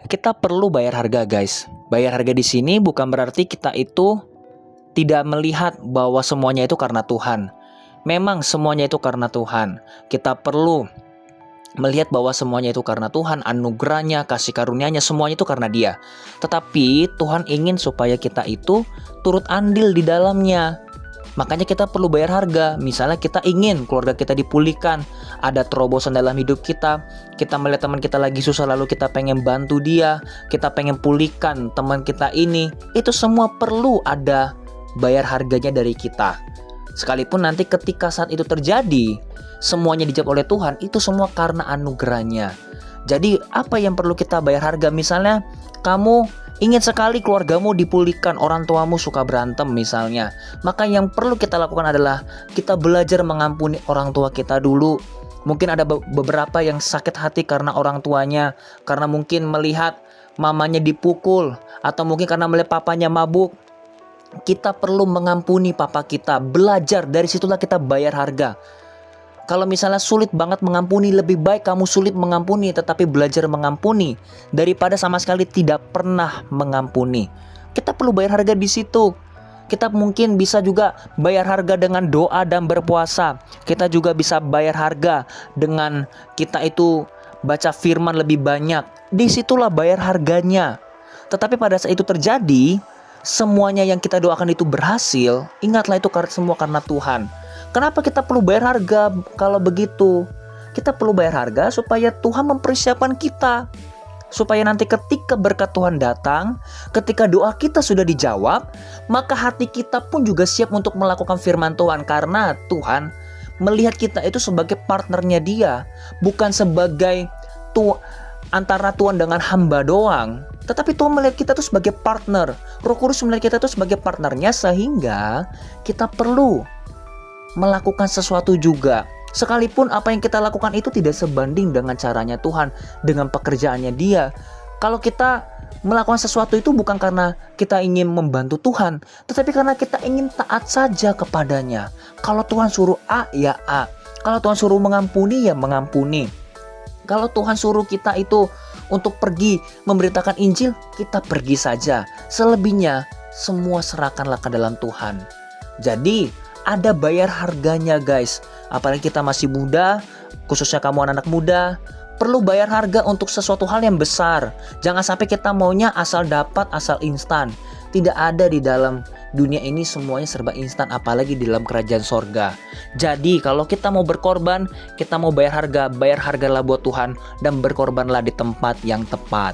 Kita perlu bayar harga, guys. Bayar harga di sini bukan berarti kita itu tidak melihat bahwa semuanya itu karena Tuhan. Memang semuanya itu karena Tuhan. Kita perlu melihat bahwa semuanya itu karena Tuhan, anugerahnya, kasih karunia-Nya, semuanya itu karena Dia. Tetapi Tuhan ingin supaya kita itu turut andil di dalamnya. Makanya kita perlu bayar harga. Misalnya kita ingin keluarga kita dipulihkan, ada terobosan dalam hidup kita melihat teman kita lagi susah lalu kita pengen bantu dia, kita pengen pulihkan teman kita ini. Itu semua perlu ada bayar harganya dari kita. Sekalipun nanti ketika saat itu terjadi, semuanya dijawab oleh Tuhan, itu semua karena anugerahnya. Jadi apa yang perlu kita bayar harga? Misalnya kamu ingin sekali keluargamu dipulihkan, orang tuamu suka berantem misalnya. Maka yang perlu kita lakukan adalah kita belajar mengampuni orang tua kita dulu. Mungkin ada beberapa yang sakit hati karena orang tuanya, karena mungkin melihat mamanya dipukul, atau mungkin karena melihat papanya mabuk. Kita perlu mengampuni papa kita, belajar dari situlah kita bayar harga. Kalau misalnya sulit banget mengampuni, lebih baik kamu sulit mengampuni tetapi belajar mengampuni daripada sama sekali tidak pernah mengampuni. Kita perlu bayar harga di situ. Kita mungkin bisa juga bayar harga dengan doa dan berpuasa. Kita juga bisa bayar harga dengan kita itu baca firman lebih banyak. Disitulah bayar harganya. Tetapi pada saat itu terjadi, semuanya yang kita doakan itu berhasil, ingatlah itu semua karena Tuhan. Kenapa kita perlu bayar harga kalau begitu? Kita perlu bayar harga supaya Tuhan mempersiapkan kita. Supaya nanti ketika berkat Tuhan datang, ketika doa kita sudah dijawab, maka hati kita pun juga siap untuk melakukan firman Tuhan. Karena Tuhan melihat kita itu sebagai partnernya Dia, bukan sebagai antara Tuhan dengan hamba doang. Tetapi Tuhan melihat kita itu sebagai partner. Roh Kudus melihat kita itu sebagai partnernya, sehingga kita perlu melakukan sesuatu juga. Sekalipun apa yang kita lakukan itu tidak sebanding dengan caranya Tuhan, dengan pekerjaannya Dia. Kalau kita melakukan sesuatu itu bukan karena kita ingin membantu Tuhan, tetapi karena kita ingin taat saja kepadanya. Kalau Tuhan suruh A, ya A. Kalau Tuhan suruh mengampuni, ya mengampuni. Kalau Tuhan suruh kita itu untuk pergi memberitakan Injil, kita pergi saja. Selebihnya semua serahkanlah ke dalam Tuhan. Jadi ada bayar harganya, guys. Apalagi kita masih muda, khususnya kamu anak-anak muda, perlu bayar harga untuk sesuatu hal yang besar. Jangan sampai kita maunya asal dapat, asal instan. Tidak ada di dalam dunia ini semuanya serba instan, apalagi di dalam kerajaan sorga. Jadi kalau kita mau berkorban, kita mau bayar hargalah buat Tuhan, dan berkorbanlah di tempat yang tepat.